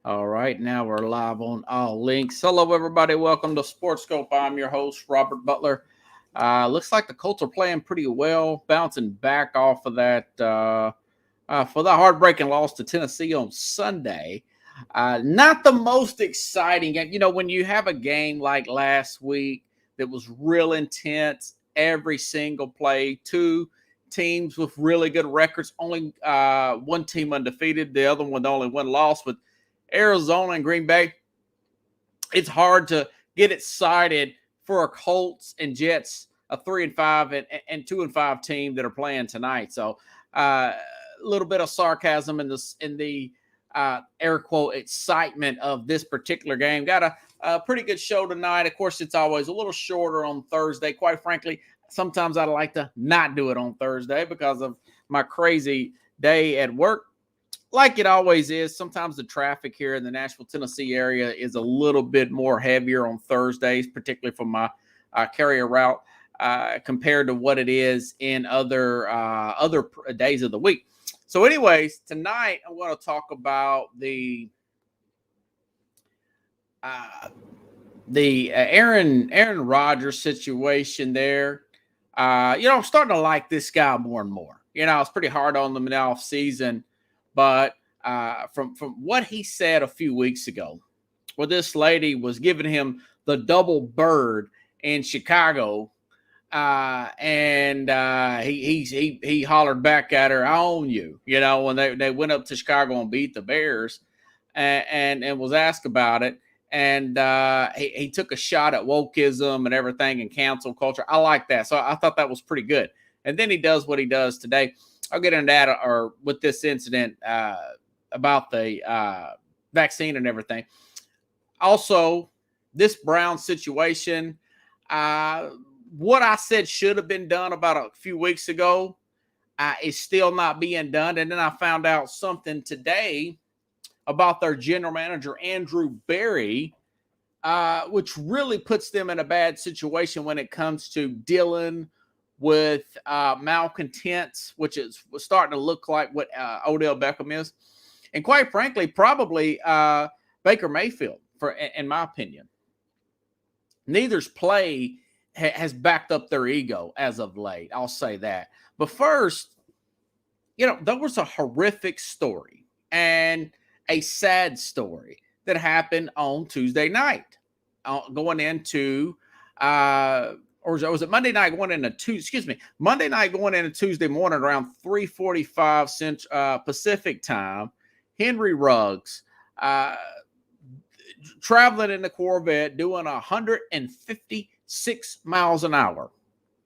All right, now we're live on all links. Hello, everybody. Welcome to Sports Scope. I'm your host, Robert Butler. Looks like the Colts are playing pretty well, bouncing back off of that for the heartbreaking loss to Tennessee on Sunday. Not the most exciting game. You know, when you have a game like last week that was real intense, every single play, two teams with really good records, only one team undefeated, the other one only one loss, but Arizona and Green Bay, it's hard to get excited for a Colts and Jets, a 3-5 and 2-5 team that are playing tonight. So a little bit of sarcasm in the air quote excitement of this particular game. Got a pretty good show tonight. Of course, it's always a little shorter on Thursday. Quite frankly, sometimes I like to not do it on Thursday because of my crazy day at work, like it always is. Sometimes the traffic here in the Nashville, Tennessee area is a little bit more heavier on Thursdays, particularly from my carrier route, compared to what it is in other days of the week. So, anyways, tonight I'm going to talk about uh, the Aaron Rodgers situation there. I'm starting to like this guy more and more. I was pretty hard on them in the off season, but from what he said a few weeks ago, where this lady was giving him the double bird in Chicago, and he hollered back at her, "I own you." When they went up to Chicago and beat the Bears, and was asked about it, and he took a shot at wokeism and everything and cancel culture. I like that, so I thought that was pretty good. And then he does what he does today. I'll get into that or with this incident about the vaccine and everything. Also, this Brown situation, what I said should have been done about a few weeks ago is still not being done. And then I found out something today about their general manager, Andrew Berry, which really puts them in a bad situation when it comes to dealing with malcontents, which is starting to look like what Odell Beckham is. And quite frankly, probably Baker Mayfield, in my opinion. Neither's play has backed up their ego as of late. I'll say that. But first, there was a horrific story and a sad story that happened on Tuesday night, going into or was it Monday night going into Monday night going into Tuesday morning around 3:45 Pacific time. Henry Ruggs, traveling in the Corvette, doing 156 miles an hour,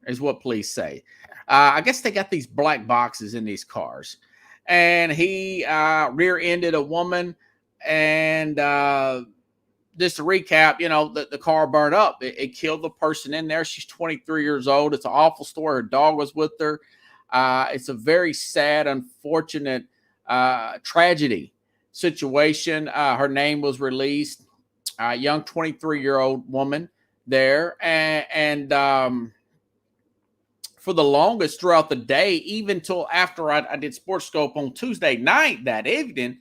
is what police say. I guess they got these black boxes in these cars, and he rear-ended a woman, and just to recap, the car burned up. It killed the person in there. She's 23 years old. It's an awful story. Her dog was with her. It's a very sad, unfortunate tragedy situation. Her name was released. A young 23-year-old woman there, and for the longest throughout the day, even till after I did Sports Scope on Tuesday night that evening,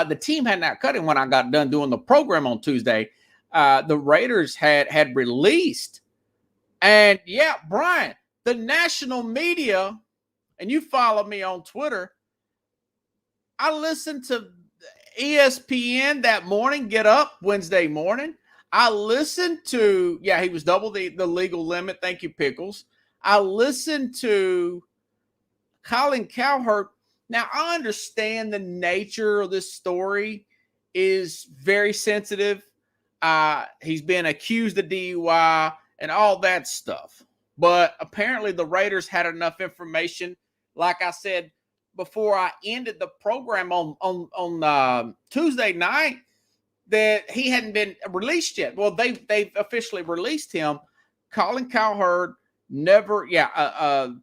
the team had not cut him when I got done doing the program on Tuesday. The Raiders had released, and yeah, Brian, the national media, and you follow me on Twitter. I listened to ESPN that morning, Get Up Wednesday morning. I listened to, he was double the legal limit. Thank you, Pickles. I listened to Colin Cowherd. Now, I understand the nature of this story is very sensitive. He's been accused of DUI and all that stuff. But apparently the Raiders had enough information, like I said, before I ended the program on Tuesday night, that he hadn't been released yet. Well, they've officially released him. Colin Cowherd never,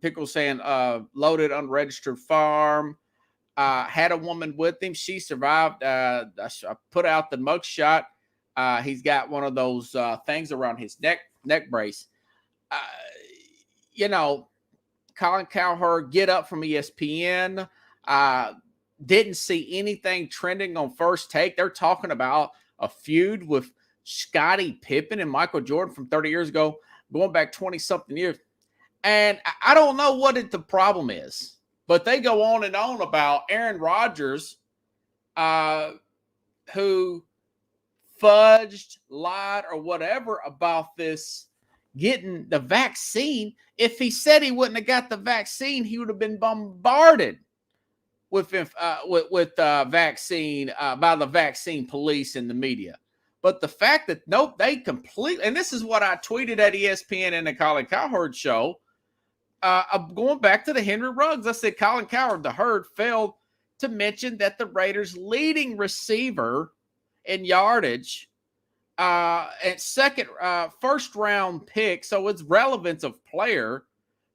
Pickle saying loaded unregistered farm, had a woman with him. She survived. I put out the mugshot. He's got one of those things around his neck brace. Colin Cowherd, Get Up from ESPN. didn't see anything trending on First Take. They're talking about a feud with Scottie Pippen and Michael Jordan from 30 years ago, going back 20-something years. And I don't know what the problem is, but they go on and on about Aaron Rodgers, who fudged, lied, or whatever about this getting the vaccine. If he said he wouldn't have got the vaccine, he would have been bombarded with vaccine by the vaccine police and the media. But the fact that nope, they completely, and this is what I tweeted at ESPN and the Colin Cowherd show. I'm going back to the Henry Ruggs. I said Colin Cowherd, the herd, failed to mention that the Raiders' leading receiver in yardage and first round pick, so its relevance of player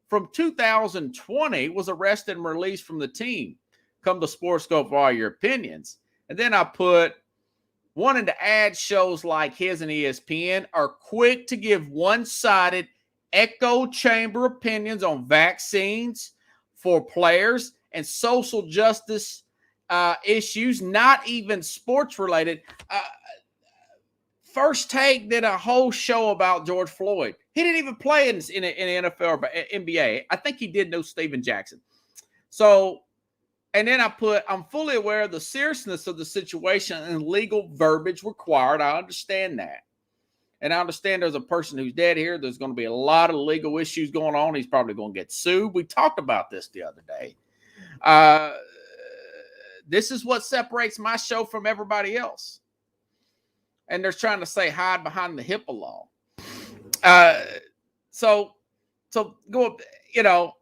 from 2020 was arrested and released from the team. Come to Sportscope for all your opinions. And then I put, wanting to add shows like his and ESPN are quick to give one-sided echo chamber opinions on vaccines for players and social justice issues, not even sports related. First Take did a whole show about George Floyd. He didn't even play in the NFL or NBA. I think he did know Steven Jackson. So, and then I put, I'm fully aware of the seriousness of the situation and legal verbiage required. I understand that. And I understand there's a person who's dead here. There's going to be a lot of legal issues going on. He's probably going to get sued. We talked about this the other day. This is what separates my show from everybody else. And they're trying to say hide behind the HIPAA law. So go, you know.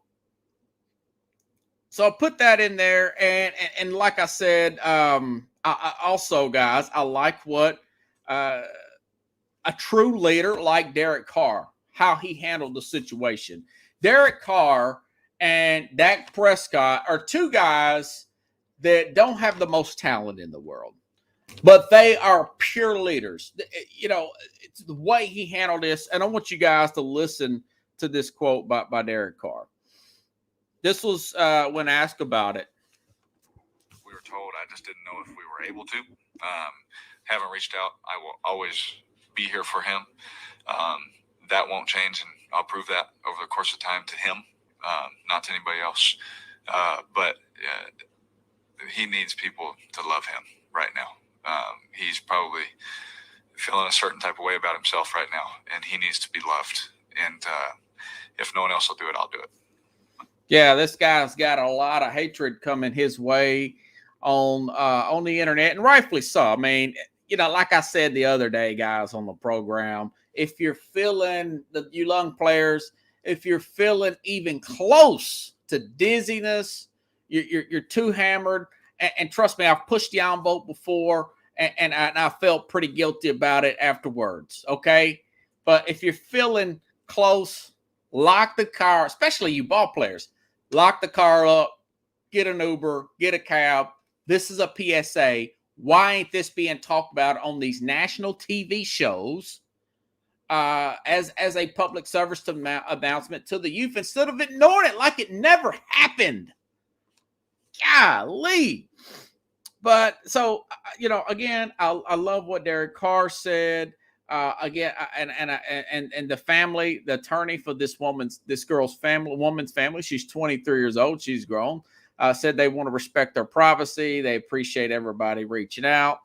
So I put that in there, and like I said, I also, guys, I like what a true leader like Derek Carr, how he handled the situation. Derek Carr and Dak Prescott are two guys that don't have the most talent in the world, but they are pure leaders. You know, it's the way he handled this, and I want you guys to listen to this quote by Derek Carr. This was when asked about it. We were told, I just didn't know if we were able to. Haven't reached out. I will always be here for him. That won't change, and I'll prove that over the course of time to him, not to anybody else. But he needs people to love him right now. He's probably feeling a certain type of way about himself right now, and he needs to be loved. And if no one else will do it, I'll do it. Yeah, this guy's got a lot of hatred coming his way on the internet, and rightfully so. I mean, you know, like I said the other day, guys, on the program, if you're feeling, you young players, if you're feeling even close to dizziness, you're too hammered, and trust me, I've pushed the envelope before, and I felt pretty guilty about it afterwards, okay? But if you're feeling close, lock the car, especially you ball players, lock the car up, get an Uber, get a cab. This is a PSA. Why ain't this being talked about on these national TV shows as a public service announcement to the youth instead of ignoring it like it never happened? Golly. But so, you know, again, I love what Derek Carr said. Again, and the family, the attorney for this woman's family, she's 23 years old. She's grown. Said they want to respect their privacy. They appreciate everybody reaching out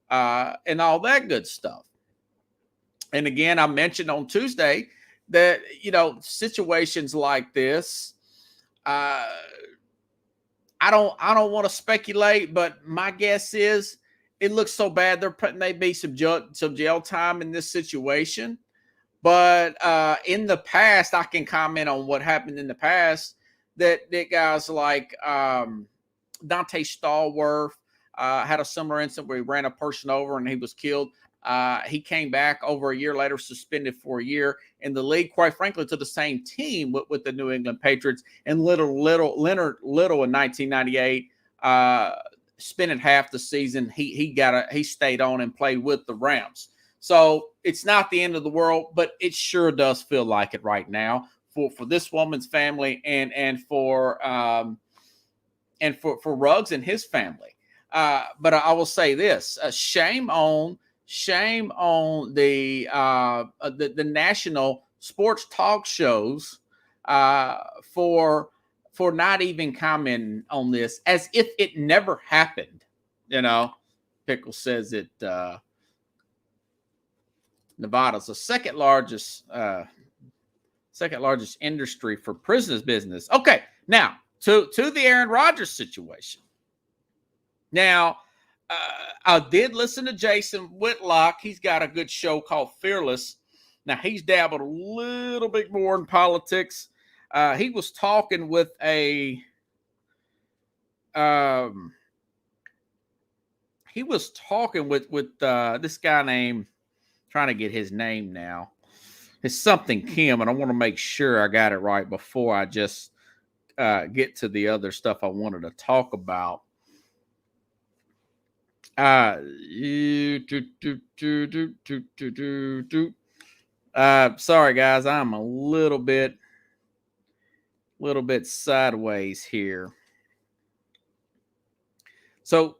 and all that good stuff. And again, I mentioned on Tuesday that, you know, situations like this, I don't want to speculate, but my guess is it looks so bad there may be some jail time in this situation. But in the past, I can comment on what happened in the past. That guys like Dante Stallworth had a similar incident where he ran a person over and he was killed. He came back over a year later, suspended for a year in the league, quite frankly, to the same team with the New England Patriots. And Leonard Little in 1998, spending half the season, he stayed on and played with the Rams. So it's not the end of the world, but it sure does feel like it right now for this woman's family and for and for Ruggs and his family. But I will say this: shame on the national sports talk shows for not even commenting on this as if it never happened. Pickle says it. Nevada's the second largest industry for prisoners business. Okay, now to the Aaron Rodgers situation. Now, I did listen to Jason Whitlock. He's got a good show called Fearless. Now, he's dabbled a little bit more in politics. He was talking with this guy named, trying to get his name now. It's something Kim, and I want to make sure I got it right before I just get to the other stuff I wanted to talk about. Sorry guys, I'm a little bit sideways here. So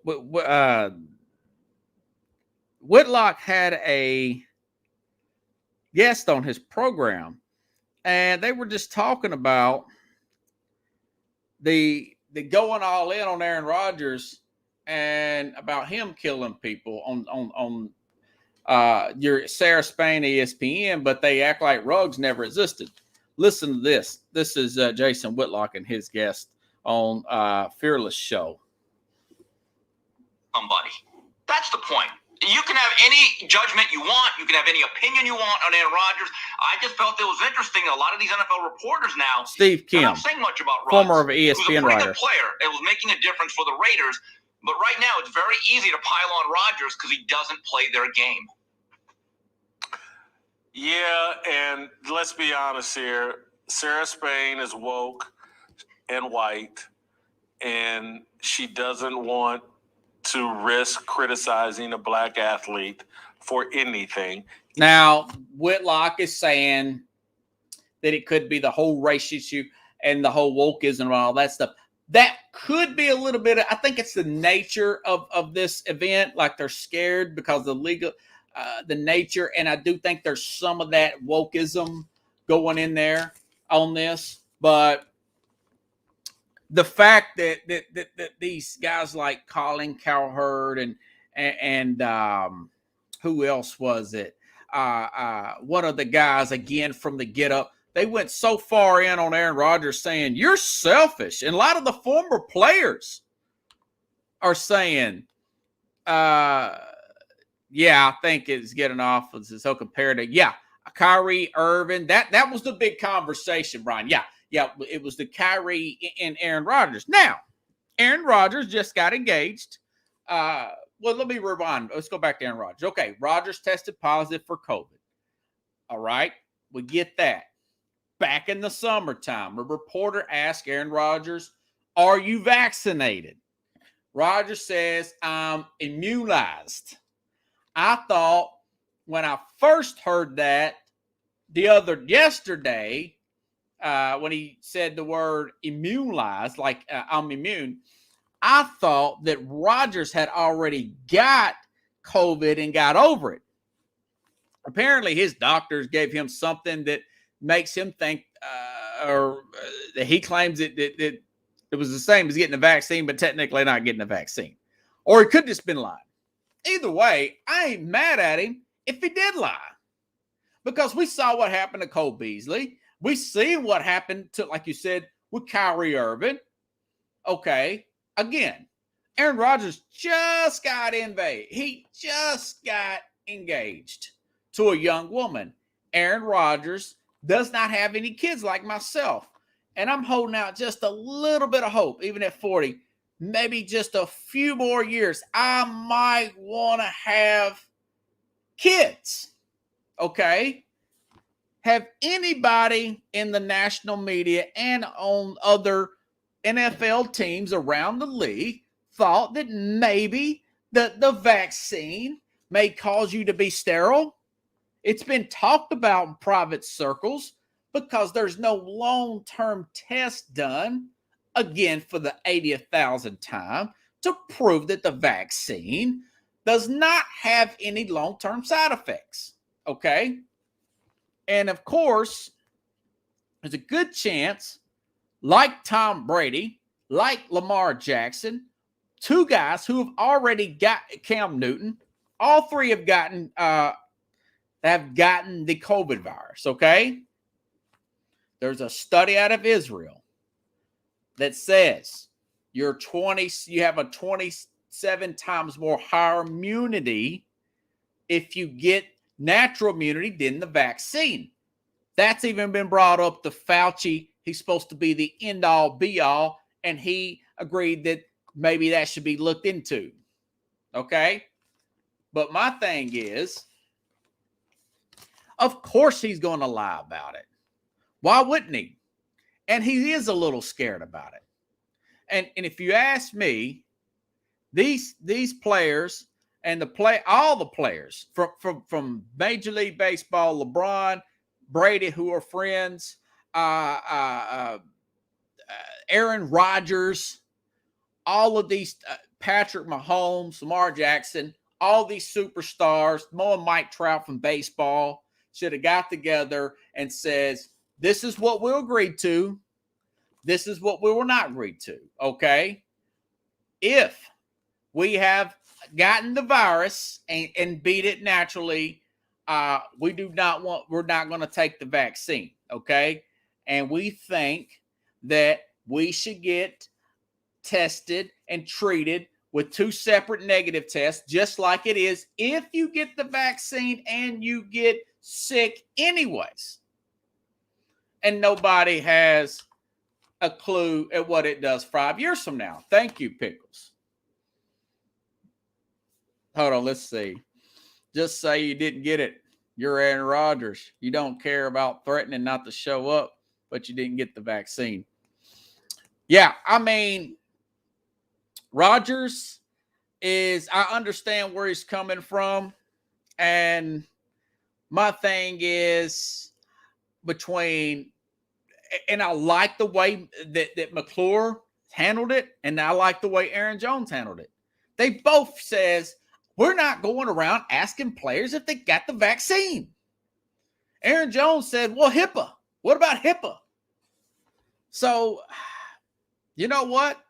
Whitlock had a guest on his program, and they were just talking about the going all in on Aaron Rodgers and about him killing people on your Sarah Spain ESPN, but they act like Ruggs never existed. Listen to this. This is Jason Whitlock and his guest on Fearless Show. Somebody. That's the point. You can have any judgment you want. You can have any opinion you want on Aaron Rodgers. I just felt it was interesting. A lot of these NFL reporters now, Steve Kim, not saying much about Rodgers, former of ESPN who's a pretty writer, good player. It was making a difference for the Raiders. But right now, it's very easy to pile on Rodgers because he doesn't play their game. Yeah, and let's be honest here. Sarah Spain is woke and white, and she doesn't want to risk criticizing a black athlete for anything. Now, Whitlock is saying that it could be the whole race issue and the whole wokeism and all that stuff. That could be a little bit, I think it's the nature of this event. Like they're scared because of the nature. And I do think there's some of that wokeism going in there on this. But the fact that these guys like Colin Cowherd and who else was it? One of the guys, again, from the Get Up, they went so far in on Aaron Rodgers saying, you're selfish. And a lot of the former players are saying, yeah, I think it's getting off. It's so compared to, Kyrie Irving. That was the big conversation, Brian. Yeah, it was the Kyrie and Aaron Rodgers. Now, Aaron Rodgers just got engaged. Well, let me rewind. Let's go back to Aaron Rodgers. Okay, Rodgers tested positive for COVID. All right, we get that. Back in the summertime, a reporter asked Aaron Rodgers, are you vaccinated? Rodgers says, I'm immunized. I thought when I first heard that yesterday, when he said the word immunized, like I'm immune, I thought that Rodgers had already got COVID and got over it. Apparently, his doctors gave him something that makes him think, that he claims that it was the same as getting the vaccine, but technically not getting the vaccine. Or he could just been lying. Either way, I ain't mad at him if he did lie. Because we saw what happened to Cole Beasley. We see what happened to, like you said, with Kyrie Irving. Okay, again, Aaron Rodgers just got invaded. He just got engaged to a young woman. Aaron Rodgers does not have any kids like myself. And I'm holding out just a little bit of hope, even at 40, maybe just a few more years. I might want to have kids. Okay? Have anybody in the national media and on other NFL teams around the league thought that maybe the vaccine may cause you to be sterile? It's been talked about in private circles because there's no long-term test done again for the 80,000th time to prove that the vaccine does not have any long-term side effects. Okay? And of course, there's a good chance, like Tom Brady, like Lamar Jackson, two guys who have already got Cam Newton, all three have gotten the COVID virus. Okay? There's a study out of Israel that says you have a 27 times more higher immunity if you get natural immunity than the vaccine. That's even been brought up to Fauci. He's supposed to be the end all be all, and he agreed that maybe that should be looked into. Okay? But my thing is, of course he's going to lie about it. Why wouldn't he? And he is a little scared about it. And if you ask me, these players and all the players from Major League Baseball, LeBron, Brady, who are friends, Aaron Rodgers, all of these, Patrick Mahomes, Lamar Jackson, all these superstars, Mo and Mike Trout from baseball should have got together and says, this is what we'll agree to. This is what we will not agree to. Okay? If we have gotten the virus and beat it naturally, we're not going to take the vaccine. Okay? And we think that we should get tested and treated with 2 separate negative tests, just like it is if you get the vaccine and you get sick anyways. And nobody has a clue at what it does 5 years from now. Thank you, Pickles. Hold on, let's see. Just say you didn't get it. You're Aaron Rodgers. You don't care about threatening not to show up, but you didn't get the vaccine. Yeah, I mean, Rodgers I understand where he's coming from. And my thing is and I like the way that McClure handled it, and I like the way Aaron Jones handled it. They both says, we're not going around asking players if they got the vaccine. Aaron Jones said, well, HIPAA. What about HIPAA? So, you know what?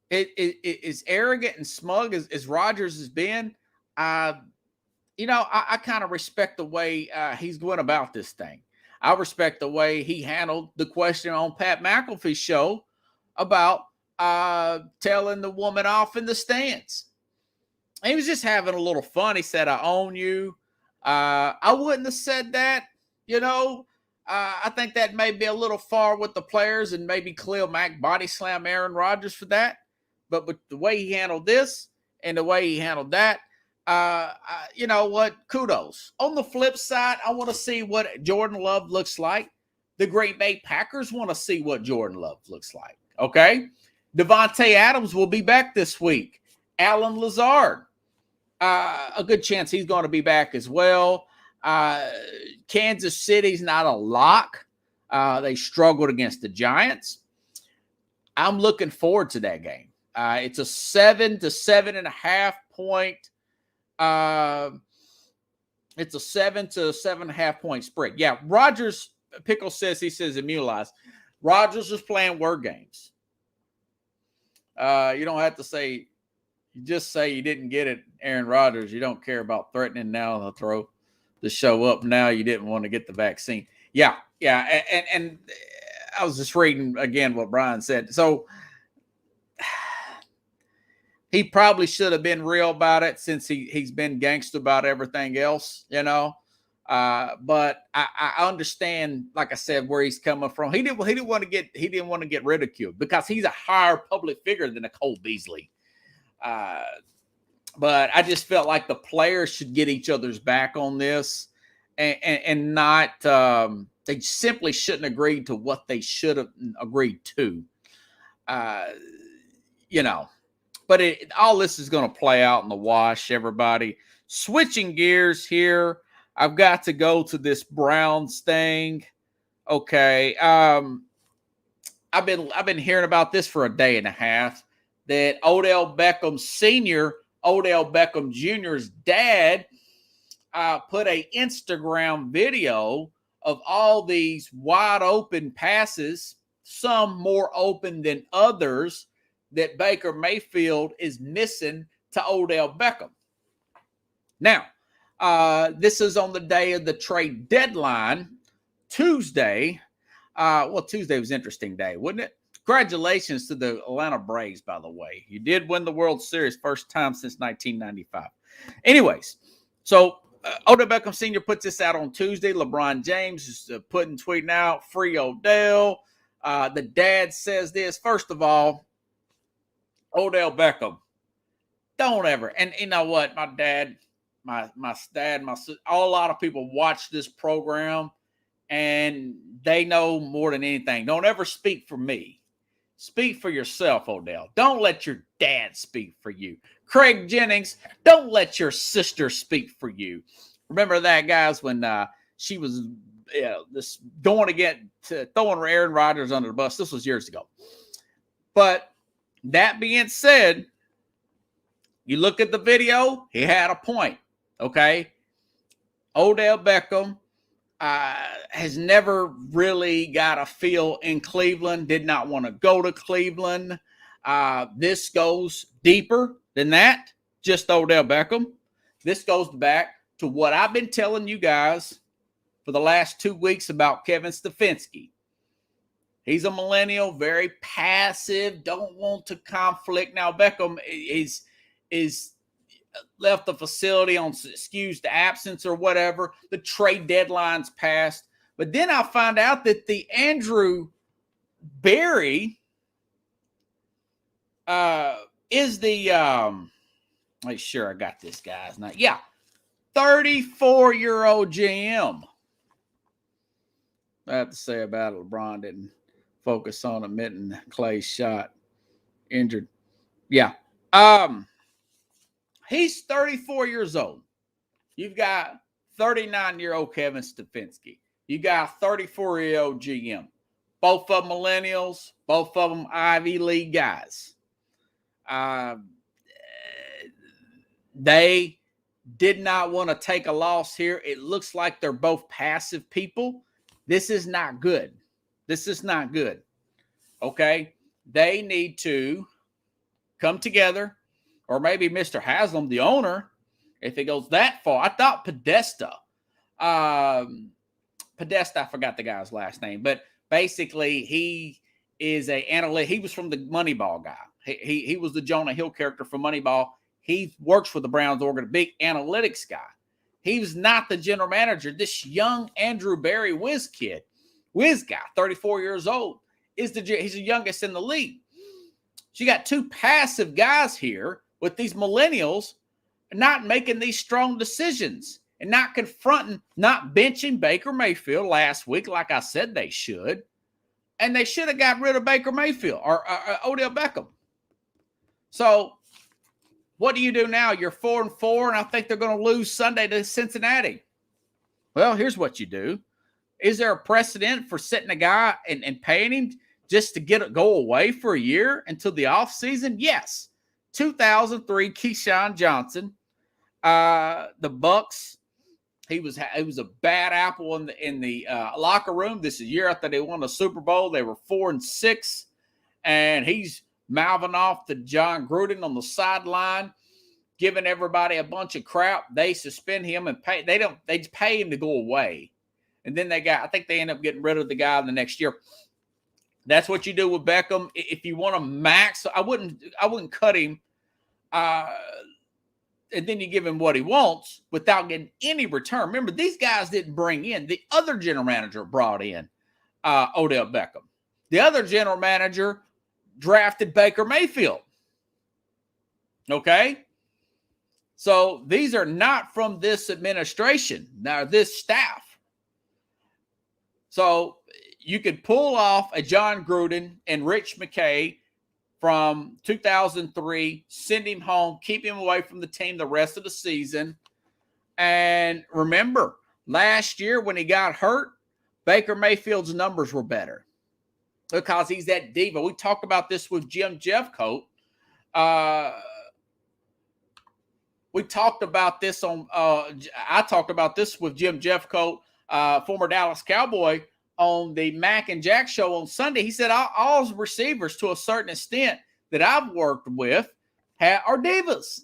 It is arrogant and smug as Rodgers has been. I kind of respect the way he's going about this thing. I respect the way he handled the question on Pat McAfee's show about telling the woman off in the stands. He was just having a little fun. He said, I own you. I wouldn't have said that, I think that may be a little far with the players, and maybe Khalil Mack body slam Aaron Rodgers for that. But with the way he handled this and the way he handled that, you know what? Kudos. On the flip side, I want to see what Jordan Love looks like. The Green Bay Packers want to see what Jordan Love looks like. Okay? Devontae Adams will be back this week. Alan Lazard, a good chance he's going to be back as well. Kansas City's not a lock. They struggled against the Giants. I'm looking forward to that game. It's a 7 to 7.5 point. It's a 7 to 7.5 point spread. Yeah, Rodgers, Pickle says immunized. Rodgers is playing word games. You don't have to say, you just say you didn't get it, Aaron Rodgers. You don't care about threatening now to show up now. You didn't want to get the vaccine. Yeah. And I was just reading again what Brian said. So he probably should have been real about it since he's been gangster about everything else, But I understand, like I said, where he's coming from. He didn't want to get ridiculed because he's a higher public figure than a Cole Beasley. But I just felt like the players should get each other's back on this, and not they simply shouldn't agree to what they should have agreed to. But all this is going to play out in the wash, everybody. Switching gears here, I've got to go to this Browns thing. Okay. I I've been hearing about this for a day and a half, that Odell Beckham Sr., Odell Beckham Jr.'s dad put a Instagram video of all these wide open passes, some more open than others, that Baker Mayfield is missing to Odell Beckham. Now, this is on the day of the trade deadline, Tuesday. Tuesday was an interesting day, wasn't it? Congratulations to the Atlanta Braves, by the way. You did win the World Series, first time since 1995. Anyways, so Odell Beckham Sr. puts this out on Tuesday. LeBron James is tweeting out, free Odell. The dad says this. First of all, Odell Beckham, don't ever. And you know what? My dad, a lot of people watch this program, and they know more than anything. Don't ever speak for me. Speak for yourself, Odell. Don't let your dad speak for you. Craig Jennings, don't let your sister speak for you. Remember that, guys, when she was this going to throwing Aaron Rodgers under the bus. This was years ago. But that being said, you look at the video, he had a point, okay? Odell Beckham has never really got a feel in Cleveland, did not want to go to Cleveland. This goes deeper than that, just Odell Beckham. This goes back to what I've been telling you guys for the last 2 weeks about Kevin Stefanski. He's a millennial, very passive, don't want to conflict. Now, Beckham is left the facility on excused absence or whatever. The trade deadline's passed. But then I find out that the Andrew Berry is the make sure I got this guy's name. Yeah, 34-year-old GM. I have to say about it, LeBron didn't focus on admitting Clay's shot. Injured. Yeah. He's 34 years old. You've got 39-year-old Kevin Stefanski. You got a 34-year-old GM. Both of them millennials. Both of them Ivy League guys. They did not want to take a loss here. It looks like they're both passive people. This is not good. This is not good. Okay? They need to come together. Or maybe Mr. Haslam, the owner, if it goes that far. I thought Podesta, I forgot the guy's last name, but basically he is he was from the Moneyball guy. He was the Jonah Hill character from Moneyball. He works for the Browns organ, big analytics guy. He was not the general manager. This young Andrew Berry whiz guy, 34 years old, he's the youngest in the league. So you got two passive guys here with these millennials not making these strong decisions and not confronting, not benching Baker Mayfield last week like I said they should. And they should have got rid of Baker Mayfield or Odell Beckham. So what do you do now? You're 4-4, and I think they're going to lose Sunday to Cincinnati. Well, here's what you do. Is there a precedent for sitting a guy and paying him just to go away for a year until the offseason? Yes. 2003, Keyshawn Johnson, the Bucks. He was a bad apple in the locker room. This is a year after they won the Super Bowl. They were 4-6, and he's mouthing off to John Gruden on the sideline, giving everybody a bunch of crap. They suspend him and pay. They pay him to go away, and then I think they end up getting rid of the guy the next year. That's what you do with Beckham. If you want to max, I wouldn't cut him. And then you give him what he wants without getting any return. Remember, these guys didn't bring in. The other general manager brought in Odell Beckham. The other general manager drafted Baker Mayfield. Okay? So these are not from this administration, now this staff. So you could pull off a John Gruden and Rich McKay from 2003, send him home, keep him away from the team the rest of the season. And remember, last year when he got hurt, Baker Mayfield's numbers were better. because he's that diva. We talked about this with Jim Jeffcoat. We talked about this on. I talked about this with Jim Jeffcoat, former Dallas Cowboy, on the Mac and Jack show on Sunday. He said all receivers, to a certain extent, that I've worked with are divas.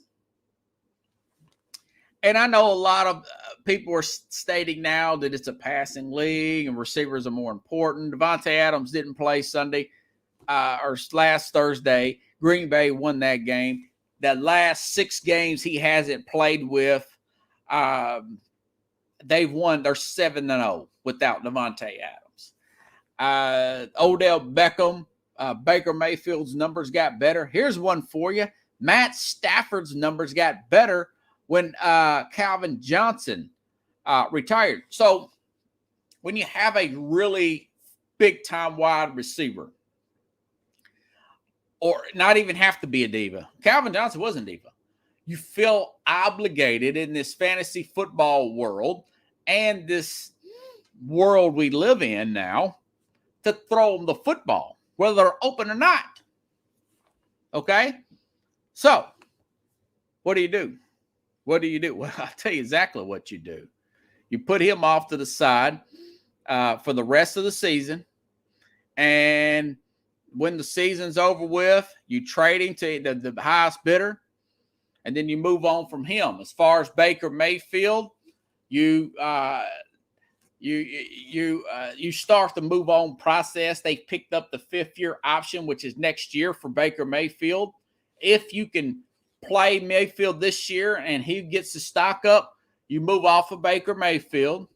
And I know a lot of people are stating now that it's a passing league and receivers are more important. Devontae Adams didn't play Sunday or last Thursday. Green Bay won that game. The last 6 games he hasn't played with, they've won. They're 7-0 without Devontae Adams. Odell Beckham, Baker Mayfield's numbers got better. Here's one for you. Matt Stafford's numbers got better when Calvin Johnson retired. So when you have a really big-time wide receiver, or not even have to be a diva, Calvin Johnson wasn't a diva, you feel obligated in this fantasy football world and this world we live in now to throw them the football, whether they're open or not. Okay? So, what do you do? What do you do? Well, I'll tell you exactly what you do. You put him off to the side for the rest of the season, and when the season's over with, you trade him to the highest bidder, and then you move on from him. As far as Baker Mayfield, you start the move on process. They picked up the 5th-year option, which is next year for Baker Mayfield. If you can play Mayfield this year and he gets the stock up, you move off of Baker Mayfield.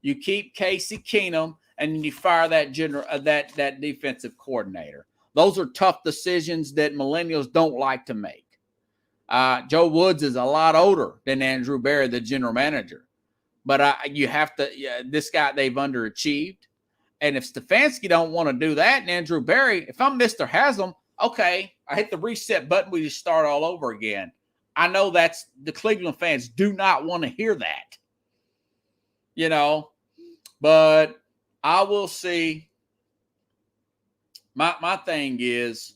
You keep Casey Keenum, and then you fire that that defensive coordinator. Those are tough decisions that millennials don't like to make. Joe Woods is a lot older than Andrew Berry, the general manager. But you have to this guy, they've underachieved. And if Stefanski don't want to do that, and Andrew Berry, if I'm Mr. Haslam, okay, I hit the reset button, we just start all over again. I know that's the Cleveland fans do not want to hear that. But I will see. My thing is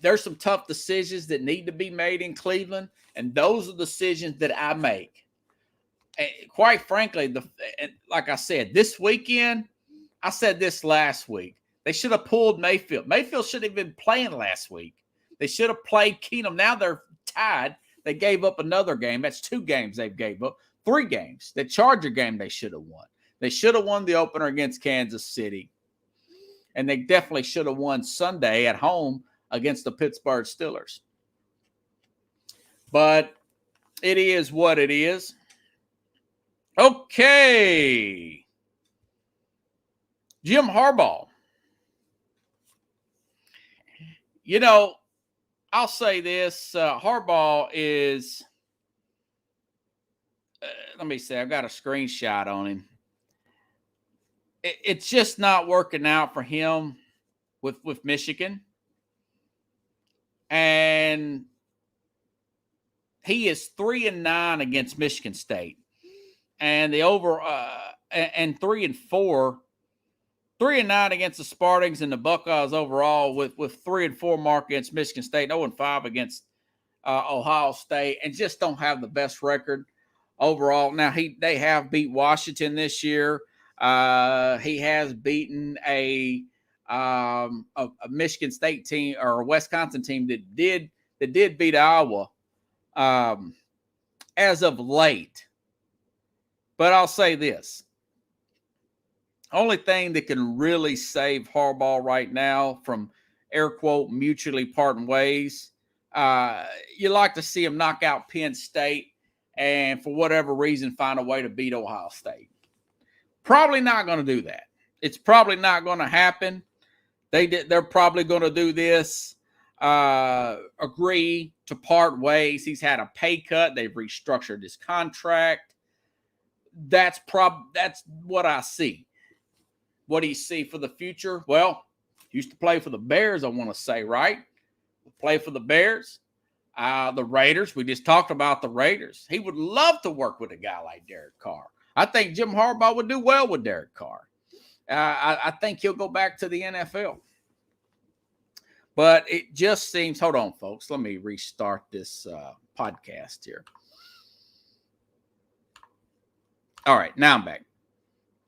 there's some tough decisions that need to be made in Cleveland, and those are decisions that I make. And quite frankly, like I said, this weekend, I said this last week, they should have pulled Mayfield. Mayfield should have been playing last week. They should have played Keenum. Now they're tied. They gave up another game. That's 2 games they've gave up. 3 games. The Charger game they should have won. They should have won the opener against Kansas City. And they definitely should have won Sunday at home against the Pittsburgh Steelers. But it is what it is. Okay. Jim Harbaugh. I'll say this. Harbaugh is, let me see, I've got a screenshot on him. It's just not working out for him with Michigan. And he is 3-9 against Michigan State. And the over and 3-4, 3-9 against the Spartans and the Buckeyes overall, with 3-4 mark against Michigan State, 0-5 against Ohio State, and just don't have the best record overall. Now they have beat Washington this year. He has beaten a Michigan State team or a Wisconsin team that did beat Iowa as of late. But I'll say this. Only thing that can really save Harbaugh right now from air quote mutually parting ways, you like to see him knock out Penn State and for whatever reason find a way to beat Ohio State. Probably not going to do that. It's probably not going to happen. They're probably going to do this, agree to part ways. He's had a pay cut. They've restructured his contract. That's what I see. What do you see for the future? Well, used to play for the Bears, I want to say, right? Play for the Bears. The Raiders, we just talked about the Raiders. He would love to work with a guy like Derek Carr. I think Jim Harbaugh would do well with Derek Carr. I think he'll go back to the NFL. But it just seems, hold on, folks. Let me restart this podcast here. All right, now I'm back.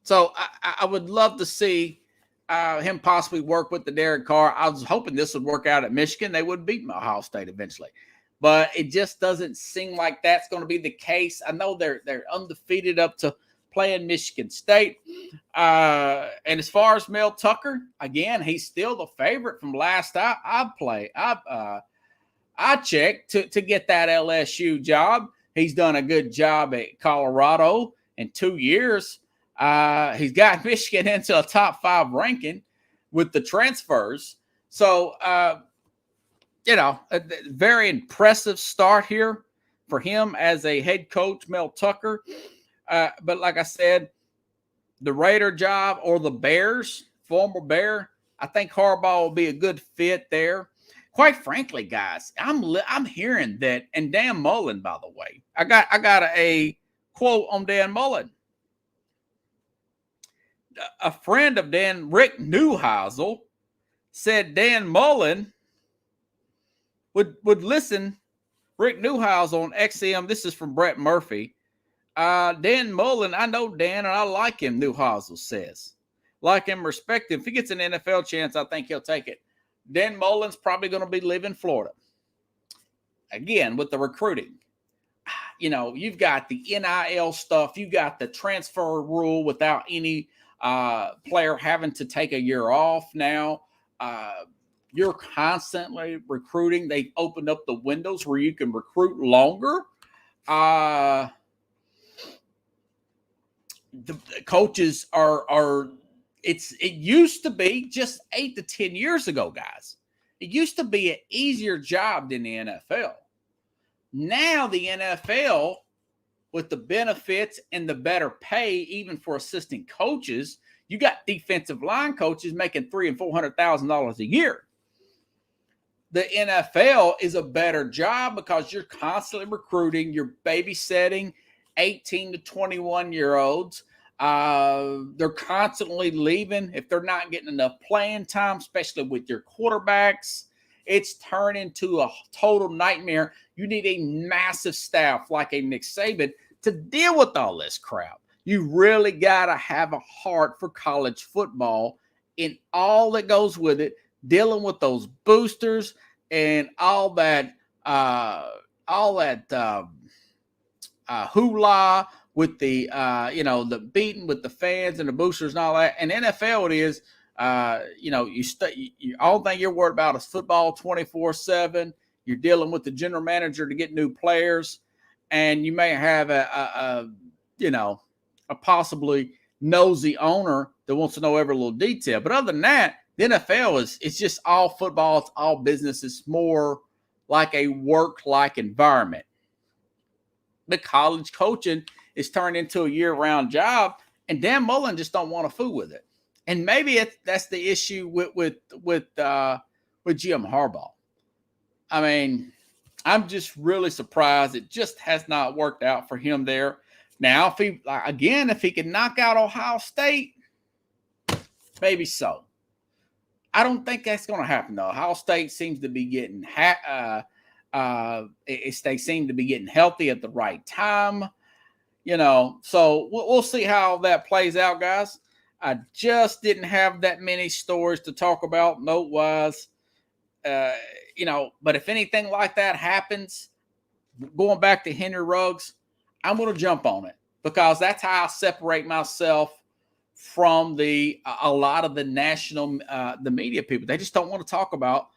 So I would love to see him possibly work with the Derek Carr. I was hoping this would work out at Michigan. They would beat Ohio State eventually. But it just doesn't seem like that's going to be the case. I know they're undefeated up to playing Michigan State. And as far as Mel Tucker, again, he's still the favorite from last I checked to get that LSU job. He's done a good job at Colorado in 2 years. He's got Michigan into a top 5 ranking with the transfers. So, a very impressive start here for him as a head coach, Mel Tucker. But like I said, the Raider job or the Bears, former Bear, I think Harbaugh will be a good fit there. Quite frankly, guys, I'm hearing that, and Dan Mullen, by the way, I got a quote on Dan Mullen. A friend of Dan, Rick Neuheisel, said Dan Mullen would listen. Rick Neuheisel on XM. This is from Brett Murphy. Dan Mullen, I know Dan, and I like him, Neuheisel says. Like him, respect him. If he gets an NFL chance, I think he'll take it. Dan Mullen's probably going to be living in Florida. Again, with the recruiting. You've got the NIL stuff. You got the transfer rule without any player having to take a year off now. You're constantly recruiting. They've opened up the windows where you can recruit longer. The coaches it used to be just 8 to 10 years ago, guys. It used to be an easier job than the NFL. Now the NFL, with the benefits and the better pay, even for assistant coaches, you got defensive line coaches making $300,000 and $400,000 a year. The NFL is a better job because you're constantly recruiting, you're babysitting 18 to 21-year-olds. They're constantly leaving if they're not getting enough playing time, especially with your quarterbacks. It's turned into a total nightmare. You need a massive staff like a Nick Saban to deal with all this crap. You really got to have a heart for college football in all that goes with it, dealing with those boosters and all that hoopla with the the beating with the fans and the boosters and all that. And NFL it is, you all thing you're worried about is football 24/7. You're dealing with the general manager to get new players, and you may have a possibly nosy owner that wants to know every little detail. But other than that, the NFL it's just all football. It's all business. It's more like a work-like environment. The college coaching is turned into a year-round job, and Dan Mullen just don't want to fool with it. And maybe that's the issue with Jim Harbaugh. I mean, I'm just really surprised it just has not worked out for him there. Now, if he can knock out Ohio State, maybe so. I don't think that's going to happen though. Ohio State seems to be getting they seem to be getting healthy at the right time. So we'll see how that plays out, guys. I just didn't have that many stories to talk about note-wise. But if anything like that happens, going back to Henry Ruggs, I'm going to jump on it because that's how I separate myself from a lot of the national, the media people. They just don't want to talk about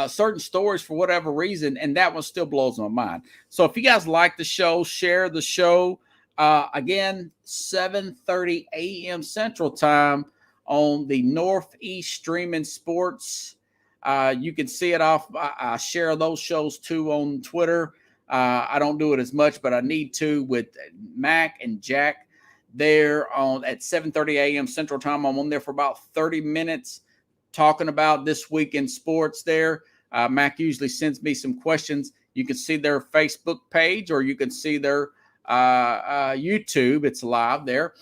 certain stories for whatever reason, and that one still blows my mind. So if you guys like the show, share the show. Again, 7:30 a.m. Central Time on the Northeast Streaming Sports. You can see it off. I share those shows too on Twitter. I don't do it as much, but I need to with Mac and Jack there at 7:30 a.m. Central Time. I'm on there for about 30 minutes talking about this week in sports there. Mac usually sends me some questions. You can see their Facebook page or you can see their YouTube. It's live there.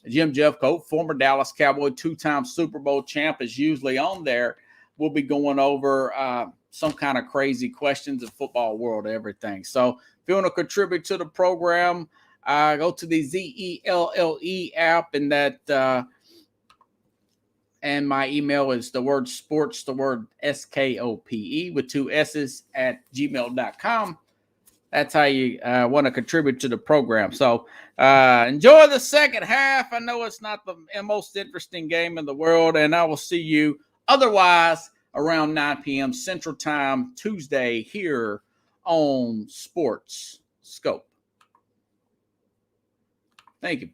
Jim Jeffcoat, former Dallas Cowboy, 2-time Super Bowl champ, is usually on there. We'll be going over some kind of crazy questions of football world, everything. So if you want to contribute to the program, go to the ZELLE app, and that and my email is the word sports, the word SKOPE with 2 S's at gmail.com. That's how you want to contribute to the program. So enjoy the second half. I know it's not the most interesting game in the world, and I will see you otherwise around 9 p.m. Central Time Tuesday here on Sports Scope. Thank you, Paul.